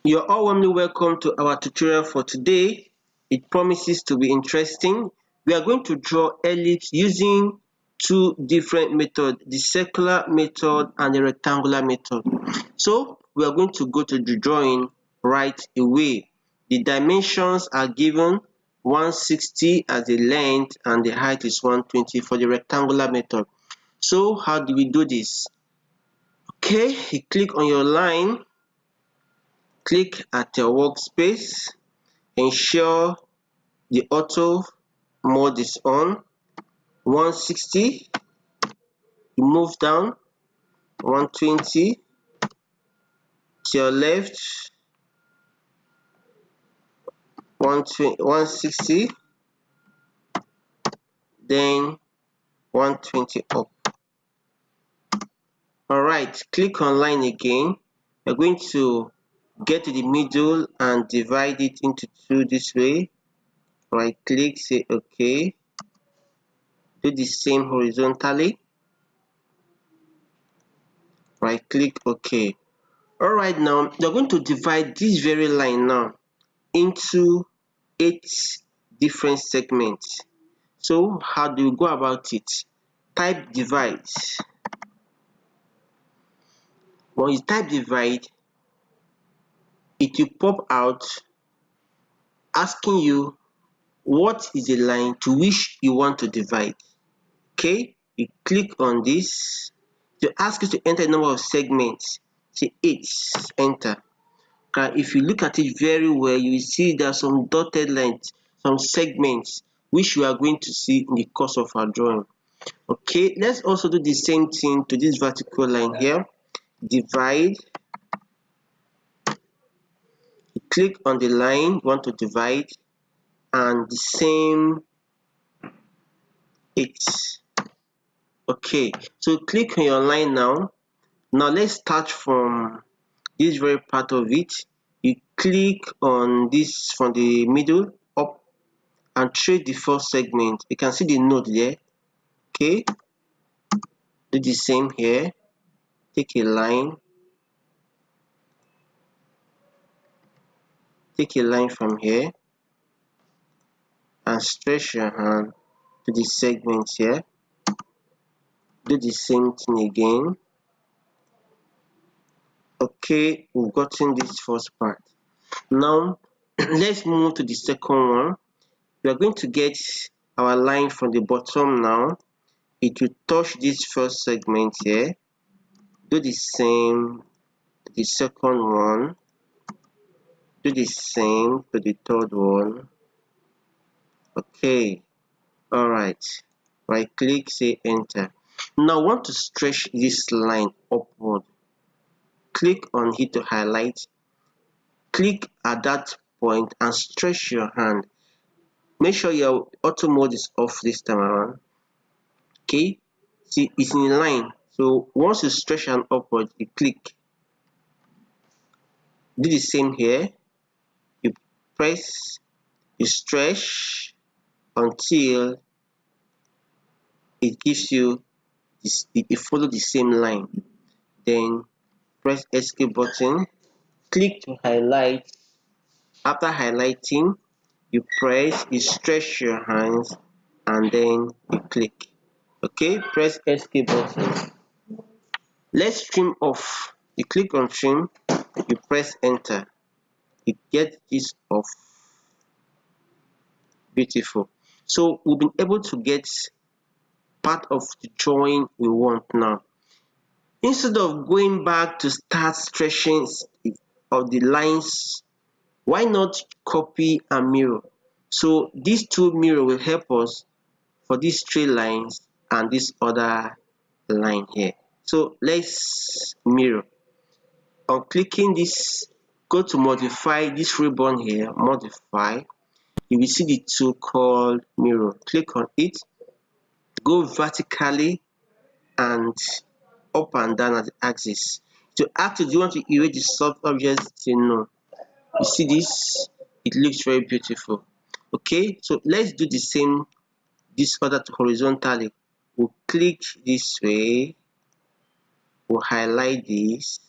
You're all warmly welcome to our tutorial for today. It promises to be interesting. We are going to draw ellipse using two different methods, the circular method and the rectangular method. So we are going to go to the drawing right away. The dimensions are given 160 as the length and the height is 120 for the rectangular method. So how do we do this? Okay, you click on your line. Click at your workspace, ensure the auto mode is on, 160, you move down, 120, to your left, 160, then 120 up. Alright, click on line again. You're going to get to the middle and divide it into two this way. Right click, say OK. Do the same horizontally. Right click, OK. Alright, now you're going to divide this very line now into 8 different segments. So how do you go about it? Type divide. When you type divide, it will pop out asking you what is the line to which you want to divide. Okay, you click on this to ask you to enter the number of segments. Say 8, enter. If you look at it very well, you will see there are some dotted lines, some segments which you are going to see in the course of our drawing. Okay, let's also do the same thing to this vertical line here. Divide. You click on the line you want to divide and the same 8. Okay, so click on your line now. Now let's start from this very part of it. You click on this from the middle up and trace the first segment. You can see the node there. Okay, do the same here. Take a line. Take a line from here and stretch your hand to the segment here. Do the same thing again. Okay, we've gotten this first part. Now let's move to the second one. We are going to get our line from the bottom now. It will touch this first segment here. Do the same to the second one. Do the same to the third one. Okay, alright. Right click, say enter. Now I want to stretch this line upward. Click on it to highlight. Click at that point and stretch your hand. Make sure your auto mode is off this time around. Okay, see it's in line. So once you stretch hand upward, you click. Do the same here. You press, you stretch until it gives you this, it follow the same line. Then press escape button. Click to highlight. After highlighting, you press, you stretch your hands, and then you click. Okay, press escape button. Let's trim off. You click on trim, you press enter. You get this off. Beautiful. So we've been able to get part of the drawing we want now. Instead of going back to start stretching of the lines, why not copy and mirror? So these two mirror will help us for these straight lines and this other line here. So let's mirror. On clicking this, go to modify this ribbon here, modify. You will see the tool called mirror. Click on it, go vertically and up and down at the axis. To ask, do you want to erase the soft objects? Say no. You see this? It looks very beautiful. Okay, so let's do the same this other horizontally. We'll click this way, we'll highlight this,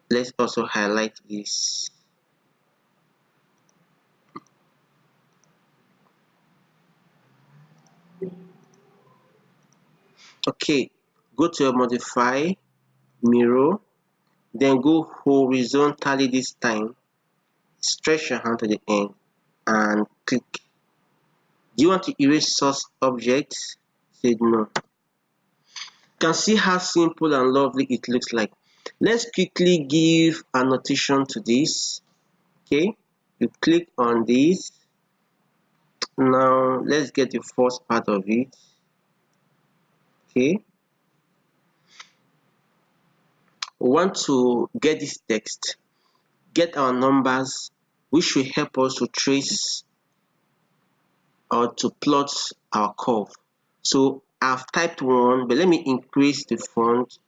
Let's also highlight this. Okay, go to your modify, mirror, then go horizontally this time, stretch your hand to the end and click. Do you want to erase source objects? Say no. You can see how simple and lovely it looks like. Let's quickly give annotation to this. Okay, you click on this. Now let's get the first part of it. Okay, we want to get this text, get our numbers, which will help us to trace or to plot our curve. So I've typed 1, but let me increase the font.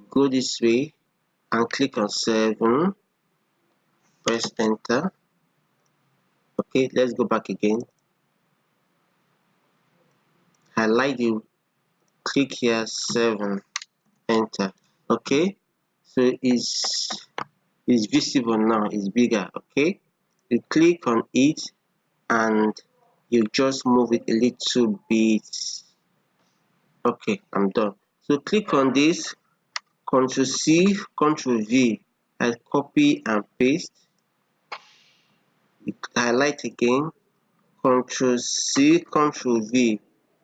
Go this way and click on 7. Press enter. Okay, let's go back again. Highlight the, click here 7. Enter. Okay, so it's visible now. It's bigger. Okay, you click on it and you just move it a little bit. Okay, I'm done. So click on this, Ctrl C, Ctrl V, and copy and paste. You highlight again, Ctrl C, Ctrl V,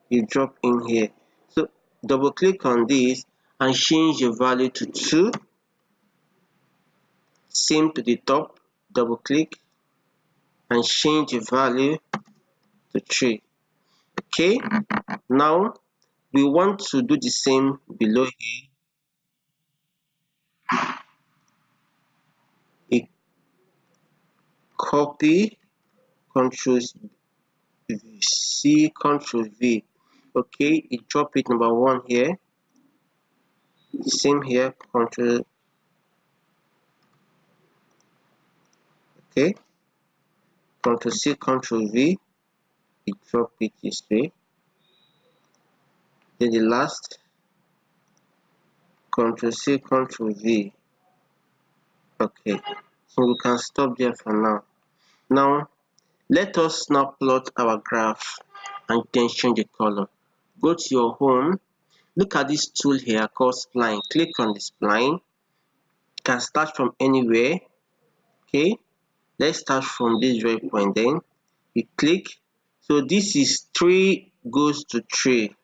you drop in here. So double click on this and change the value to 2. Same to the top, double click and change the value to 3. Okay, now we want to do the same below here. You copy, Ctrl C, Ctrl V. Okay, you drop it number 1 here. Same here, Ctrl. Okay, Ctrl C, Ctrl V. You drop it this way. Then the last, Ctrl C, Ctrl V. Okay, so we can stop there for now. Now, let us now plot our graph and then change the color. Go to your home. Look at this tool here called spline. Click on the spline. You can start from anywhere. Okay, let's start from this very point. Then you click. So this is 3 goes to 3.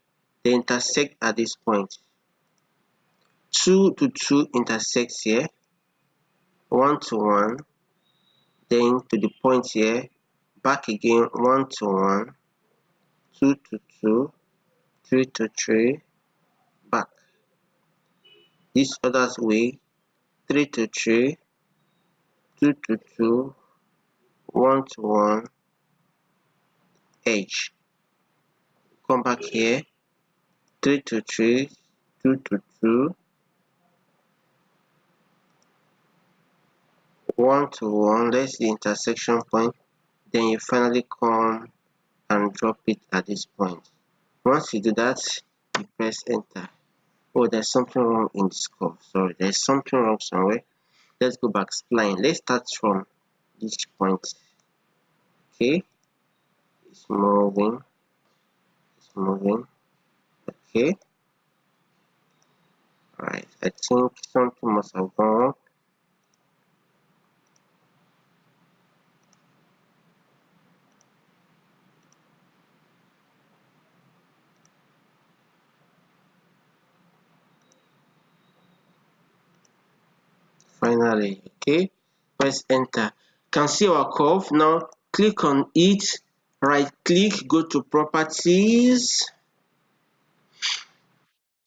They intersect at this point. 2 to 2 intersects here. 1 to 1. Then to the point here. Back again. 1 to 1. 2 to 2. 3 to 3. Back. This other way. 3 to 3. 2 to 2. 1 to 1. Edge. Come back here. 3 to 3. 2 to 2. 1 to 1. That's the intersection point. Then you finally come and drop it at this point. Once you do that, you press enter. Oh, there's something wrong in this curve. Sorry, there's something wrong somewhere. Let's go back spline. Let's start from this point. Okay, it's moving. It's moving. Okay. Alright, I think something must have gone wrong. Finally, okay, press enter. Can see our curve. Now click on it, right click, go to properties.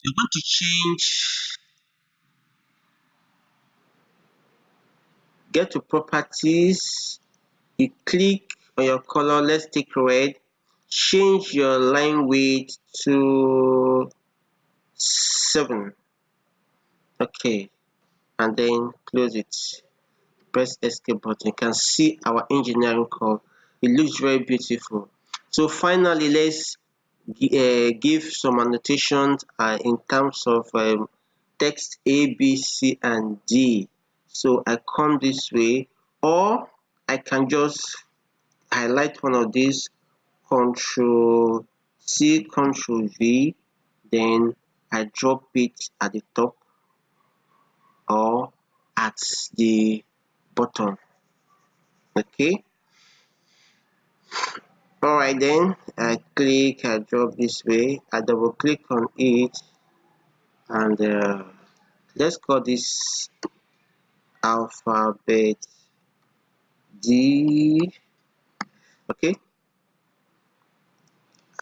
You want to change, get to properties, you click on your color. Let's take red, change your line weight to 7. Okay, and then close it. Press escape button. You can see our engineering curve. It looks very beautiful. So finally, let's give some annotations in terms of text A, B, C, and D. So I come this way, or I can just highlight one of these, Control C, Control V, then I drop it at the top or at the bottom. Okay. Alright, then I drop this way, I double click on it, and let's call this alphabet D. Okay,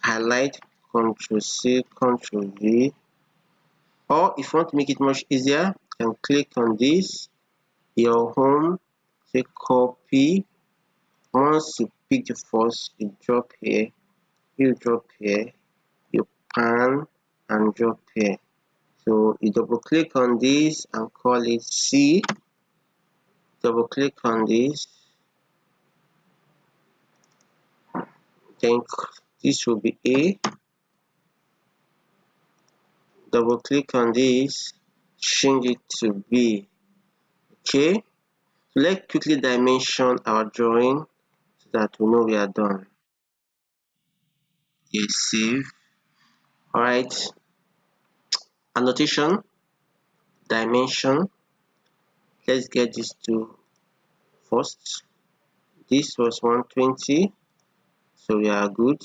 highlight, Control C, Control V, or if you want to make it much easier, you can click on this, your home, say copy. Once you pick the first, you drop here, you drop here, you pan and drop here. So you double click on this and call it C, double click on this, then this will be A, double click on this, change it to B. Okay, so let's quickly dimension our drawing so that we know we are done. Yes, save. Alright, annotation, dimension. Let's get this to first. This was 120, so we are good.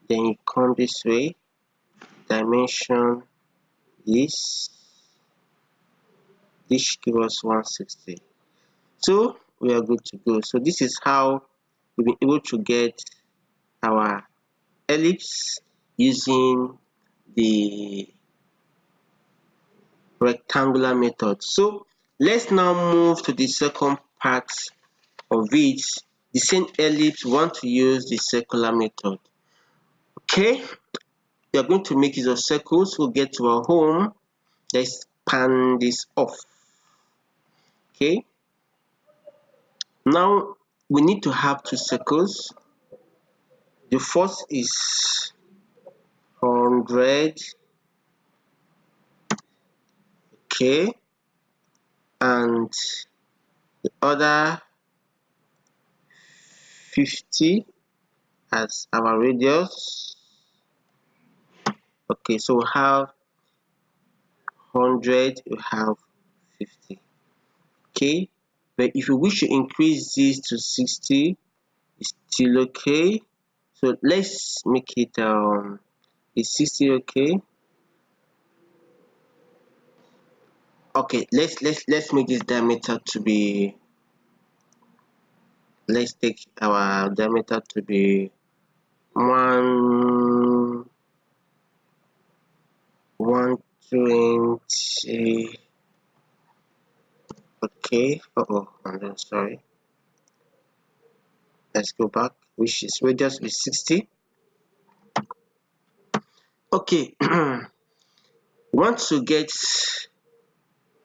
Then you come this way, dimension this give us 160. So we are good to go. So this is how we've been able to get our ellipse using the rectangular method. So let's now move to the second part of it. The same ellipse, we want to use the circular method. Okay, we are going to make use of circles. We'll get to our home. Let's pan this off. Okay, now we need to have two circles. The first is 100, okay, and the other 50 as our radius. Okay, so we have 100, we have 50. Okay, but if you wish to increase this to 60, it's still okay. So let's make it is 60 okay? Okay, let's make this diameter to be, let's take our diameter to be 120. Okay, I'm sorry. Let's go back, which is radius is 60. Okay, once you get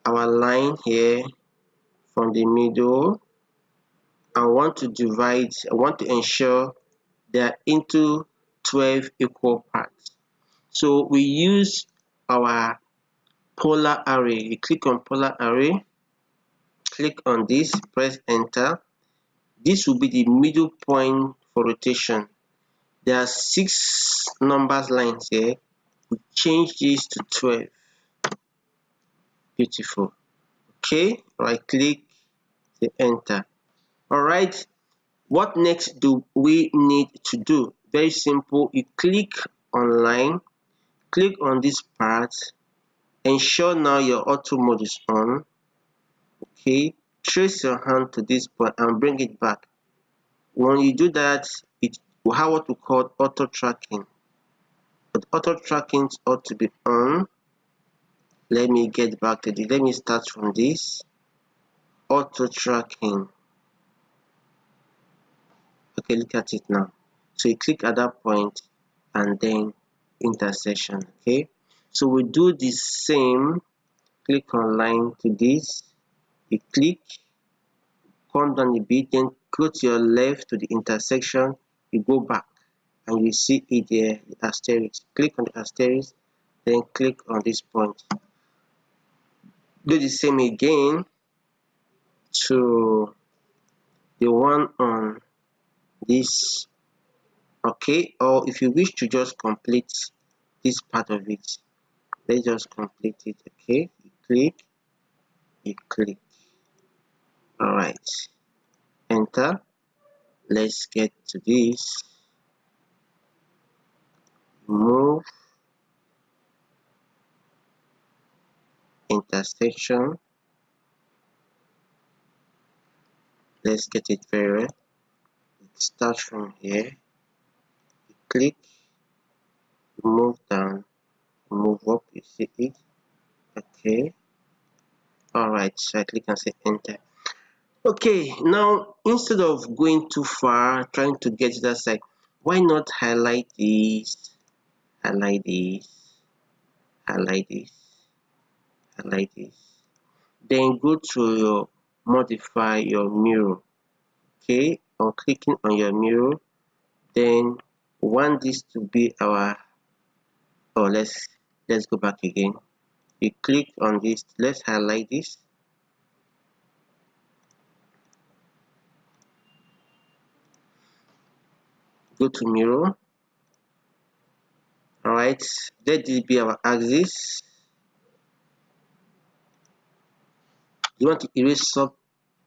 our line here from the middle, I want to ensure they are into 12 equal parts. So we use our polar array. You click on polar array, click on this, press enter. This will be the middle point for rotation. There are 6 numbers lines here. We change this to 12. Beautiful. Okay, right click, say enter. Alright, what next do we need to do? Very simple. You click on line, click on this part, ensure now your auto mode is on. Okay, trace your hand to this point and bring it back. When you do that, it will have what we call auto tracking. But auto tracking ought to be on. Let me get back to this. Let me start from this. Auto tracking. Okay, look at it now. So you click at that point and then intersection. Okay, so we do the same. Click on line to this. You click, come down a bit, then go to your left to the intersection. You go back and you see it there, the asterisk. Click on the asterisk, then click on this point. Do the same again. to the one on this, okay, or if you wish to just complete this part of it, let's just complete it. Okay, you click, all right, enter. Let's get to this, move, intersection. Let's get it very well. It starts from here, you click, move down, move up, you see it. Okay, all right, so I click and say enter. Okay, now instead of going too far trying to get to that side, why not highlight this, highlight this, highlight this, highlight this, then go to your modify your mirror. Okay, on clicking on your mirror, then want this to be our, oh, let's go back again. You click on this, let's highlight this, go to mirror. All right, let this be our axis. You want to erase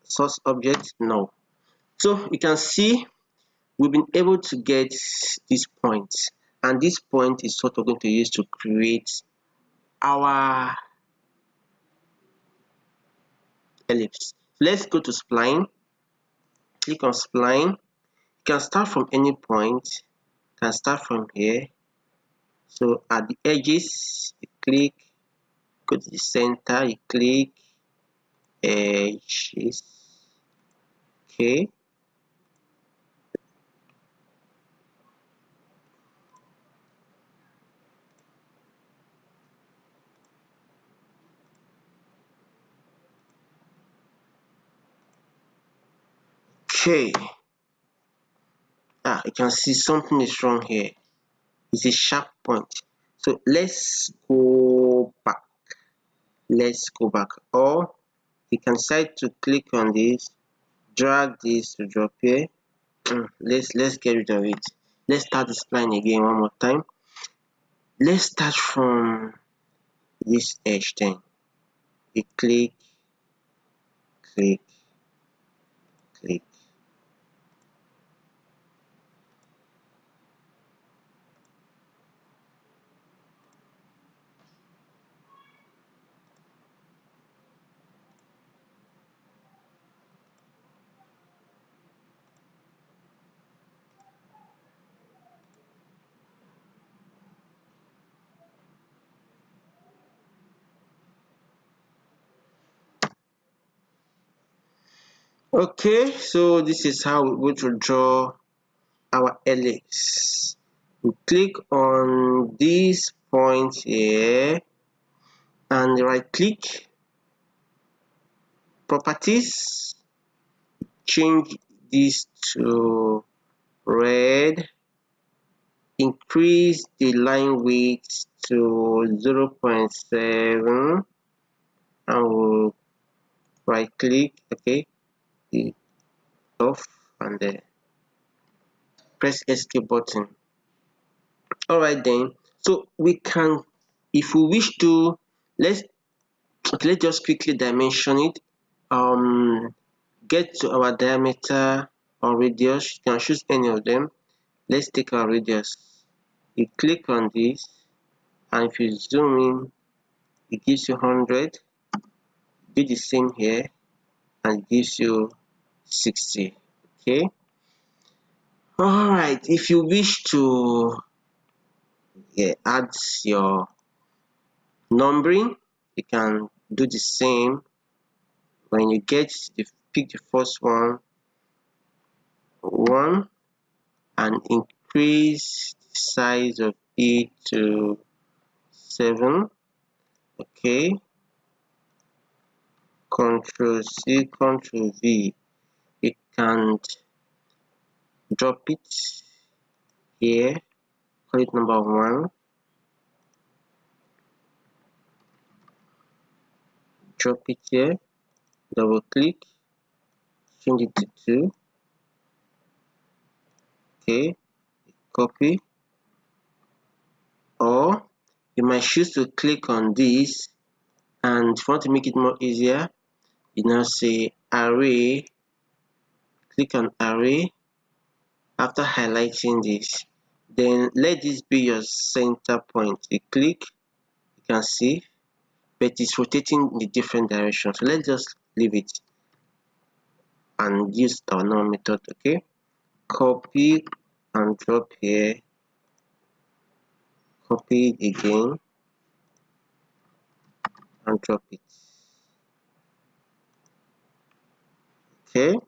source object? No. So you can see we've been able to get this point, and this point is what we're going to use to create our ellipse. Let's go to spline, click on spline. You can start from any point, you can start from here. So at the edges, you click, go to the center, you click edges. Okay, okay. You can see something is wrong here. It's a sharp point. So let's go back. Let's go back. Or you can decide to click on this, drag this to drop here. Let's get rid of it. Let's start this line again one more time. Let's start from this edge then. You click, click, click. Okay, so this is how we're going to draw our ellipse. We click on this point here and right click, properties, change this to red, increase the line width to 0.7, and we'll right click, okay, off, and then press escape button. All right then, so we can, if we wish to, let's just quickly dimension it. Get to our diameter or radius, you can choose any of them. Let's take our radius. You click on this, and if you zoom in, it gives you 100. Do the same here, and it gives you 60. Okay, all right, if you wish to add your numbering, you can do the same. When you pick the first one, and increase the size of it to 7. Okay, Control C, Control V. You can drop it here, call it number 1, drop it here, double click, change it to 2. Okay, copy. Or you might choose to click on this, and if you want to make it more easier, you now say array, click on array after highlighting this, then let this be your center point. You click, you can see, but it's rotating in a different direction, so let's just leave it and use our normal method. Okay, copy and drop here, copy it again and drop it. Okay,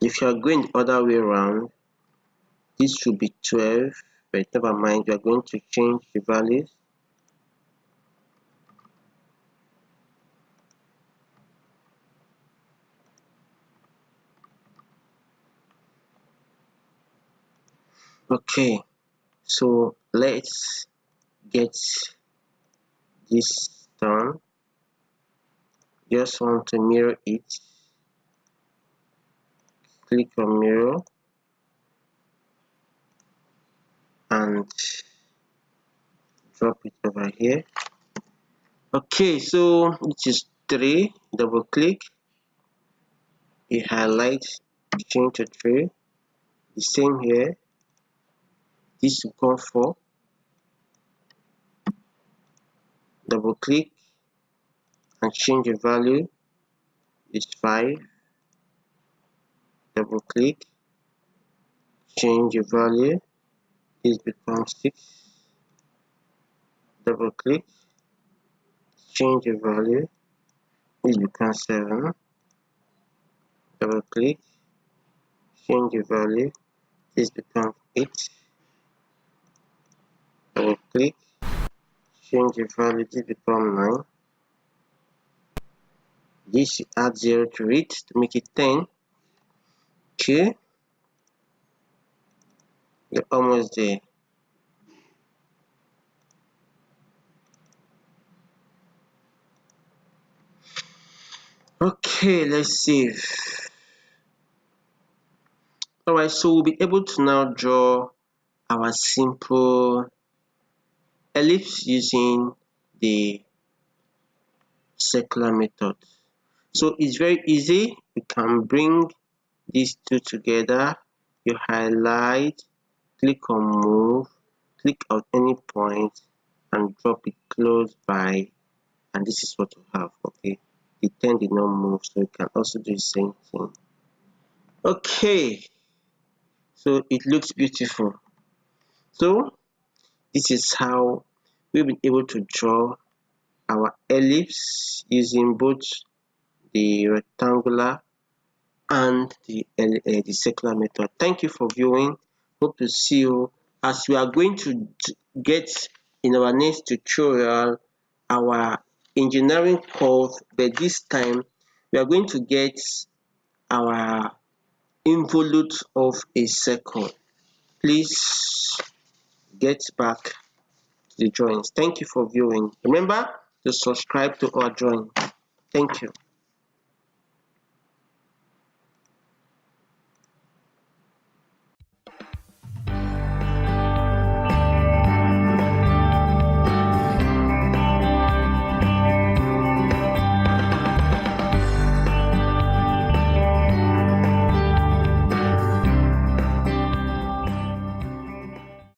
if you are going the other way around, this should be 12, but never mind, you are going to change the values. Okay, so let's get this done. Just want to mirror it. Click on mirror and drop it over here. Okay, so it is 3. Double click, you highlight, change to 3. The same here. This will come 4. Double click and change the value. Is 5. Double click, change the value. This becomes 6. Double click, change the value. This becomes 7. Double click, change the value. This becomes 8. Double click, change the value. This becomes 9. This add 0 to it to make it 10. Okay, you're almost there. Okay, let's save. Alright, so we'll be able to now draw our simple ellipse using the circular method. So it's very easy. We can bring these two together. You highlight, click on move, click on any point and drop it close by, and this is what you have. Okay, the 10 did not move, so you can also do the same thing. Okay, so it looks beautiful. So this is how we've been able to draw our ellipse using both the rectangular and the circular method. Thank you for viewing. Hope to see you as we are going to get in our next tutorial our engineering course, but this time we are going to get our involute of a circle. Please get back to the drawings. Thank you for viewing. Remember to subscribe to our drawing. Thank you.